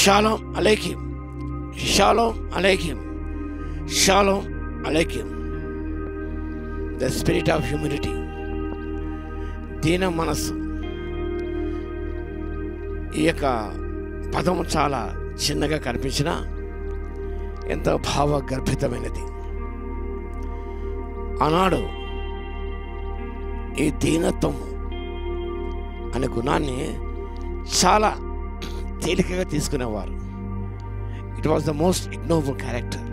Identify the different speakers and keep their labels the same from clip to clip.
Speaker 1: Shalom అలైకిం, షాలోమ్ అలైకిం, షాలోమ్ అలైకిం. ద స్పిరిట్ ఆఫ్ హ్యూమిలిటీ, దీన మనస్సు. ఈ యొక్క పదము చాలా చిన్నగా కనిపించినా ఎంతో భావగర్భితమైనది. ఆనాడు ఈ దీనత్వం అనే గుణాన్ని చాలా తేలికగా తీసుకునేవారు. It was the most ignorable character.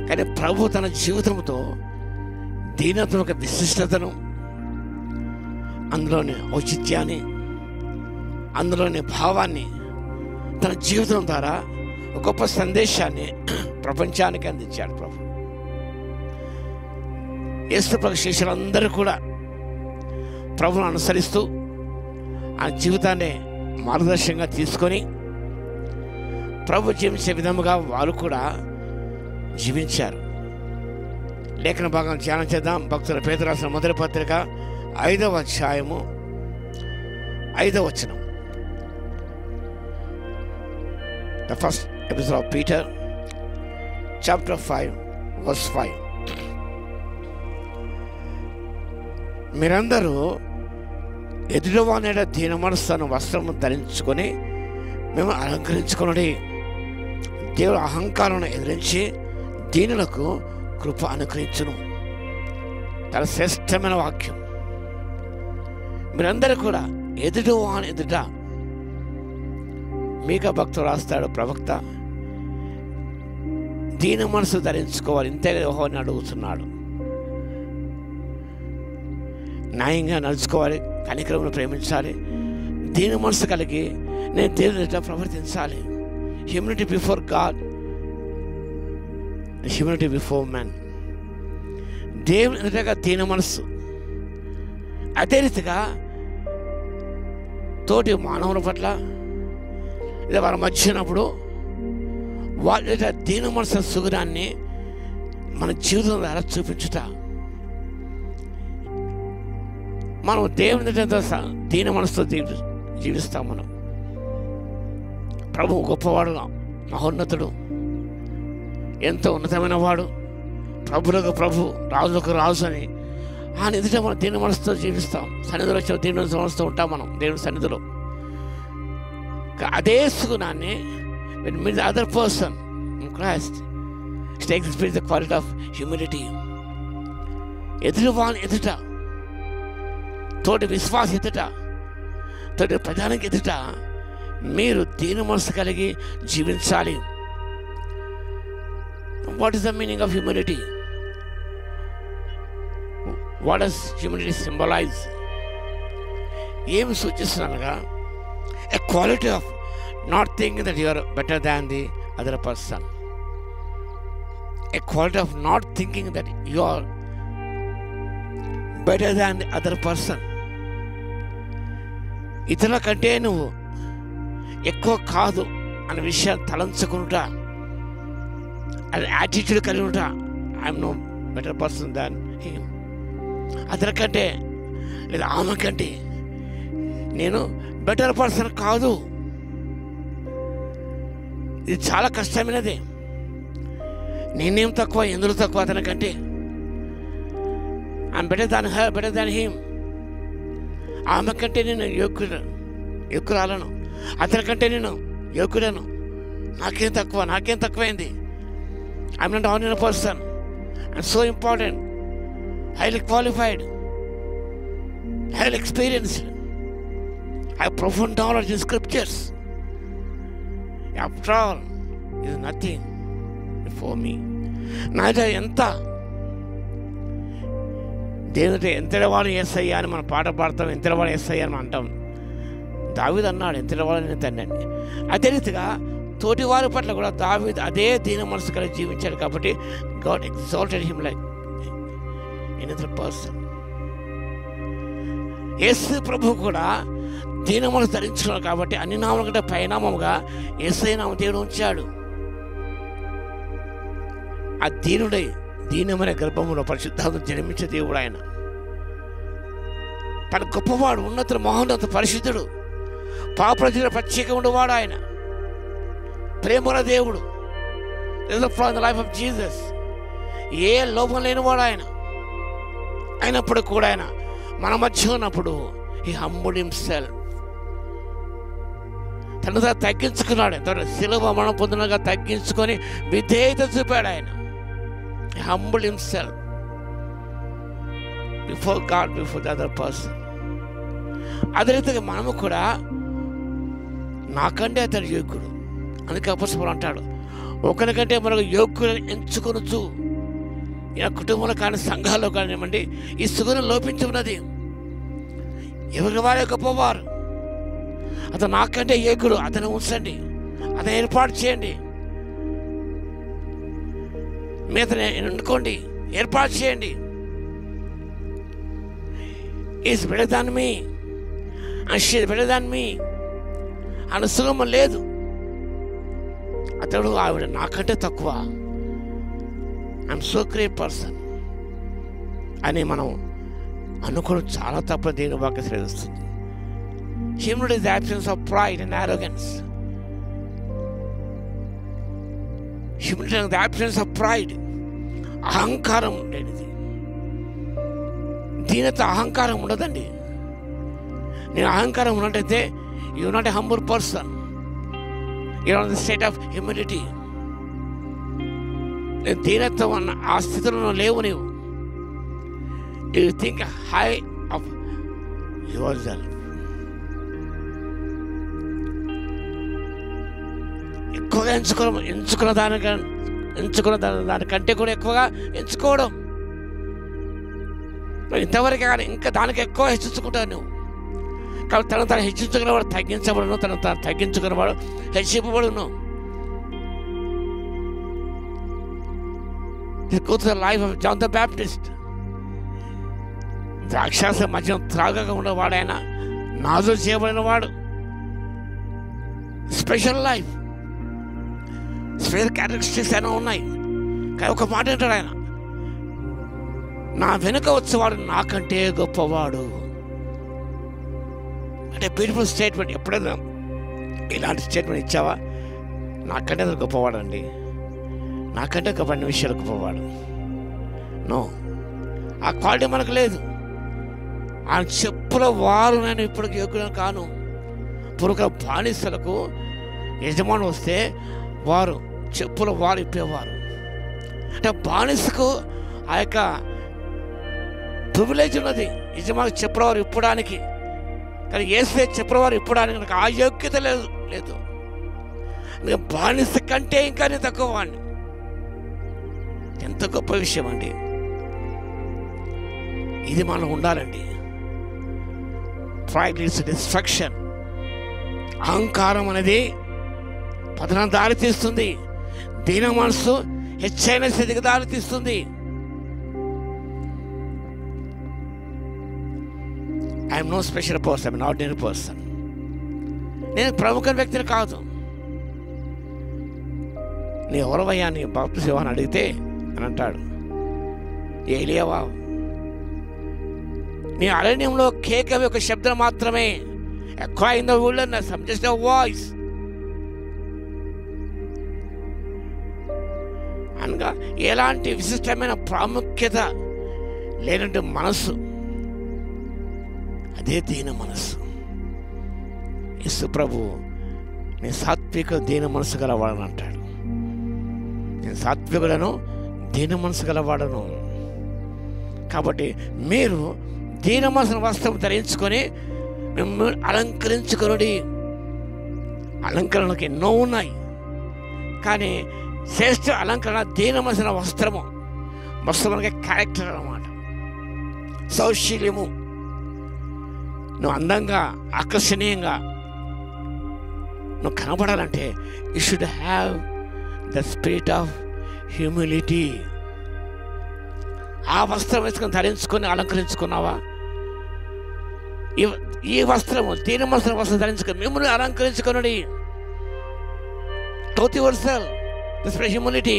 Speaker 1: కానీ ప్రభు తన జీవితంతో దీనత్వం యొక్క విశిష్టతను, అందులోని ఔచిత్యాన్ని, అందులోని భావాన్ని తన జీవితం ద్వారా ఒక గొప్ప సందేశాన్ని ప్రపంచానికి అందించాడు ప్రభు. యేసు ప్రభు శిష్యులందరూ కూడా ప్రభువును అనుసరిస్తూ ఆ జీవితాన్ని మార్గదర్శకంగా తీసుకొని ప్రభు జీవించే విధముగా వారు కూడా జీవించారు. లేఖన భాగం ధ్యానం చేద్దాం. భక్తుల పేతురు రాసిన మొదటి పత్రిక 5వ అధ్యాయము 5వ వచనం. The first epistle of Peter, chapter 5, verse 5. మీరందరూ ఎదుటివాని దీన మనస్సును వస్త్రము ధరించుకొని మేము అలంకరించుకుని దేవుడు అహంకారాన్ని ఎదిరించి దీనులకు కృప అనుగ్రహించును. చాలా శ్రేష్టమైన వాక్యం. మీరందరూ కూడా ఎదుటివాని ఎదుట, మీకా భక్తుడు రాస్తాడు ప్రవక్త, దీన మనసు ధరించుకోవాలి. ఇంతే యెహోవాని అడుగుతున్నాడు. న్యాయంగా నడుచుకోవాలి, కనికరమును ప్రేమించాలి, దీన మనసు కలిగి నేను దేవుని ఎదుట ప్రవర్తించాలి. Humility before God, humility before man. దేవుని ఎదుటగా దీన మనస్సు. అదే రీతిగా తోటి మానవుల పట్ల లేదా వాళ్ళ మధ్యనప్పుడు వాళ్ళ దీన మనసు సుగుణాన్ని మన జీవితం ద్వారా చూపించుట. మనం దేవుని దీన మనసుతో జీవిస్తాం. మనం ప్రభు గొప్పవాడు, మహోన్నతుడు, ఎంతో ఉన్నతమైన వాడు, ప్రభులకు ప్రభు, రాజులకు రాజు అని ఆయన ఎదుట మనం దీన మనసుతో జీవిస్తాం. సన్నిధిలో వచ్చిన దీని మనసుతో ఉంటాం మనం దేవుని సన్నిధిలో. అదే సుగుణాన్ని with the other person in Christ, it takes the quality of humility. ఎదురువాని ఎదుట, తోటి విశ్వాస ఎదుట, తోటి ప్రజానికి ఎదుట మీరు దీన మనసు కలిగి జీవించాలి. What is the meaning of humility? What does humility symbolize? ఏమి సూచిస్తున్నానుగా, a quality of not thinking that you are better than the other person. A quality of not thinking that you are better than the other person. ఇతరుల కంటే నువ్వు ఎక్కువ కాదు అనే విషయాన్ని తలంచుకుంటా, అది attitude కలిగి ఉంటా. I'm no better person than him. అతని కంటే లేదా ఆమె కంటే నేను బెటర్ పర్సన్ కాదు. ఇది చాలా కష్టమైనది. నేనేం తక్కువ, ఎందులో తక్కువ అతని కంటే. I'm better than her, better than him. ఆమె కంటే నేను యోగ్యురాలను, అతని కంటే నేను యోగ్యుడను. నాకేం తక్కువ, నాకేం తక్కువైంది. I'm not ordinary person, I'm so important, highly qualified, highly experienced, I have profound knowledge in scriptures. After all, it is nothing before me. నాయన ఎంత దేవుని ఎంతటి వాడు యేసయ్యా అని మనం పాట పాడతాం, ఎంతటి వాడు యేసయ్యా అని మనం అంటాం. దావీదు అన్నాడు, ఎంతటి వాడు నేను తండ్రి. అదే రీతిగా తోటి వారి పట్ల కూడా దావీదు అదే దీన మనసు కలిగి జీవించాడు. కాబట్టి God exalted him like another person. Yesu ప్రభు కూడా దీన మనసు ధరించుకున్నాడు. కాబట్టి అన్ని నామల కంటే పరిణామముగా యేసయ్య నామం దేవుడు ఉంచాడు. ఆ దీనుడై దీనమైన గర్భములో పరిశుద్ధాత్మ జన్మించే దేవుడు ఆయన. తన గొప్పవాడు, ఉన్నతుడు, మహోన్నత, పరిశుద్ధుడు, పాపరచుల ప్రత్యేక ఉండేవాడు ఆయన. ప్రేమల దేవుడు. From the life of Jesus. ఏ లోపం లేనివాడు ఆయన. అయినప్పుడు కూడా ఆయన మన మధ్య ఉన్నప్పుడు హి హంబుల్డ్ హిమ్సెల్ఫ్. తను తగ్గించుకున్నాడు. శిలువ మరణం పొందినగా తగ్గించుకొని విధేయత చూపాడు ఆయన. He humbled himself before God, before the other person. అదే రీతిగా మనము కూడా నాకంటే అతడు యోగ్యుడు. అందుకే అపొస్తలుడు అంటాడు, ఒకరికంటే మనకు యోగ్యులను ఎంచుకొనొచ్చు. ఇలా కుటుంబంలో కానీ సంఘాల్లో కానివ్వండి ఈ సుగుణం లోపించి ఉన్నది. ఎవరి వారే గొప్పవారు. అతను నాకంటే యోగ్యుడు, అతను ఉంచండి, అతను ఏర్పాటు చేయండి, మీ అతను ఎన్నుకోండి, ఏర్పాటు చేయండి. Is better than me and she is better than me అన్న సుగమం లేదు. అతడు ఆవిడ నాకంటే తక్కువ, ఐఎమ్ సో గ్రేట్ పర్సన్ అని మనం అనుకోవడం చాలా తప్ప. దేని వాక్యం శ్రేధిస్తుంది. Humility is the absence of pride and arrogance. Humility is the absence of pride. అహంకారం ఉండేది. దీనితో అహంకారం ఉండదండి. నేను అహంకారం ఉన్నట్టయితే you not a humble person, you are in the state of humility. దీనత్వం అన్న ఆ స్థితిలో లేవు నీవు. You think high of yourself. ఎక్కువగా ఎంచుకున్న దానికంటే కూడా ఎక్కువగా ఎంచుకోవడం. ఇంతవరకు కానీ ఇంకా దానికి ఎక్కువ హెచ్చించుకుంటావు నువ్వు. కాబట్టి తను హెచ్చించుకునేవాడు తగ్గించబడును, తను తగ్గించుకునేవాడు హెచ్చింపబడును. Go to the life of John the Baptist. ద్రాక్షాస మద్యం త్రాగగా ఉన్నవాడు ఆయన, నాజూరు చేయబడిన వాడు. స్పెషల్ లైఫ్, స్పెషల్ క్యారెక్టరిస్టిక్స్ అయినా ఉన్నాయి. కానీ ఒక మాట అంటాడు ఆయన, నా వెనుక వచ్చేవాడు నాకంటే గొప్పవాడు. అంటే బ్యూటిఫుల్ స్టేట్మెంట్. ఎప్పుడైనా ఇలాంటి స్టేట్మెంట్ ఇచ్చావా? నాకంటే గొప్పవాడు అండి, నాకంటే ఒక 2 విషయాలు గొప్పవాడు. నో, ఆ క్వాలిటీ మనకు లేదు. ఆయన చెప్పుల వారు నేను ఇప్పుడు యోగ్యులను కాను. పురుగు బానిసలకు యజమాని వస్తే వారు చెప్పుల వారు ఇప్పేవారు. అంటే బానిసకు ఆ యొక్క ప్రివిలేజ్ ఉన్నది, యజమాని చెప్పుల వారు ఇప్పడానికి. కానీ యేసే చెప్పుల వారు ఇప్పడానికి నాకు ఆ యోగ్యత లేదు. బానిస కంటే ఇంకా నేను తక్కువ వాడిని. ఎంత గొప్ప విషయం అండి ఇది. మనం ఉండాలండి. Pride leads to destruction. అహంకారం అనేది పతనం దారి తీస్తుంది. దీన మనసు హెచ్చైన స్థితికి దారి తీస్తుంది. I'm no special person, I'm ordinary person. నేను ప్రముఖ వ్యక్తిని కాదు. నీ ఎవరవయ్యా, నీ బాప్తిస్మం అని అడిగితే అని అంటాడు, ఏలియావా, నీ అరణ్యంలో కేకవి ఒక శబ్దం మాత్రమే. ఎక్కువ in the wilderness, I am just a voice. అనగా ఎలాంటి విశిష్టమైన ప్రాముఖ్యత లేనంటే మనస్సు, అదే దీన మనస్సు. యేసు ప్రభు నీ సాత్విక దీన మనసు గలవాడని అంటాడు. నేను సాత్వికులను దీన మనసు గలవాడను. కాబట్టి మీరు దీన మనసును వస్త్రం ధరించుకొని మిమ్మల్ని అలంకరించుకొనుడి. అలంకరణకి ఎన్నో ఉన్నాయి, కానీ శ్రేష్ఠ అలంకరణ దీన మనసున వస్త్రము. వస్త్రం మనకి క్యారెక్టర్ అన్నమాట, సౌశీల్యము. నువ్వు అందంగా ఆకర్షణీయంగా నువ్వు కనబడాలంటే you should have the spirit of humility. ఆ వస్త్రం వేసుకొని ధరించుకొని అలంకరించుకున్నావా? ఈ వస్త్రము దీన వస్త్రం ధరించుకొని మిమ్మల్ని అలంకరించుకొనుడి. Clothe yourself the spirit humility.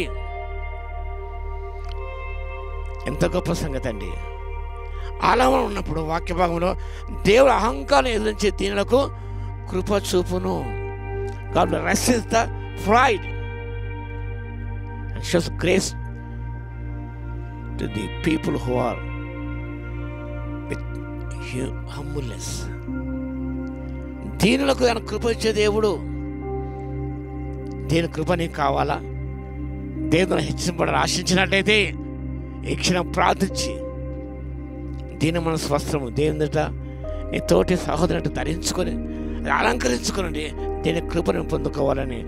Speaker 1: ఎంత గొప్ప సంగతి అండి. ఆలంబన ఉన్నప్పుడు వాక్య భాగంలో దేవుడు అహంకారం ఎదిరించి దీనులకు కృప చూపును. God will resist the pride and shows grace to the people who are with humbleness. దీనులకు ఆయన కృప ఇచ్చే దేవుడు. దీని కృప నీకు కావాలా? దేవుని హెచ్చింపడాలని ఆశించినట్లయితే ఈ క్షణం ప్రార్థించి దీని మనసు వస్త్రము దేవుని నీ తోటి సహోదరుని ధరించుకొని అలంకరించుకుని దీని కృపను పొందుకోవాలని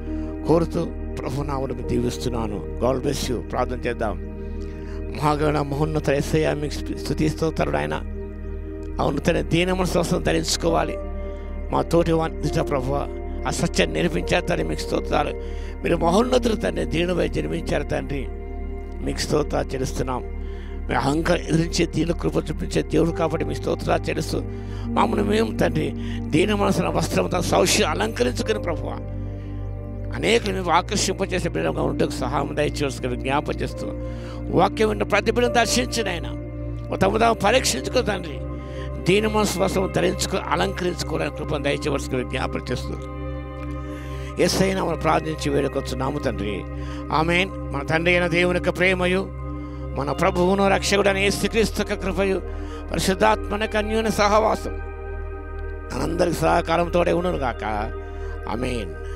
Speaker 1: కోరుతూ ప్రభు నామమున దీవిస్తున్నాను. God bless you. ప్రార్థన చేద్దాం. మహాగణ మహోన్నత యేసయ్య మీకు స్తుతిస్తోత్రుడు ఆయన. అవును తన దీన మనసు వస్త్రం ధరించుకోవాలి. మా తోటి వారి ప్రభు ఆ సత్యాన్ని నేర్పించారు తండ్రి, మీకు స్తోత్రాలు. మీరు మహోన్నతులు తండ్రి, దీనుపై జన్మించారు తండ్రి, మీకు స్తోత్రాలు చెల్లిస్తున్నాం. మీరు అహంకారం ఎదిరించే దీని కృప చూపించే దేవుడు కాబట్టి మీ స్తోత్రాలు చెల్లిస్తూ మమ్మల్ని మేము తండ్రి దీని మనసున వస్త్రంతో సౌష్యం అలంకరించుకుని ప్రభువా అనేకులు మేము ఆకర్షింపచేసే బిడ్డగా ఉంటే సహాయం దయచేసి జ్ఞాపం చేస్తూ వాక్యం విన్న ప్రతి బిడ్డను దర్శించిన ఆయన తమ పరీక్షించుకో తండ్రి దీని మనసు వస్త్రం ధరించుకొని అలంకరించుకోవాలని కృపను దయచేసి జ్ఞాపం చేస్తూ యేసయ్య నామమున ప్రార్థించి వేడుకొచ్చున్నాము తండ్రి. ఆమేన్. మన తండ్రి అయిన దేవుని యొక్క ప్రేమయు మన ప్రభువును రక్షకుడైన యేసుక్రీస్తు యొక్క కృపయు పరిశుద్ధాత్మ అన్యోన్య సహవాసం మనందరికి సహకారంతోనే ఉండును గాక. ఆమేన్.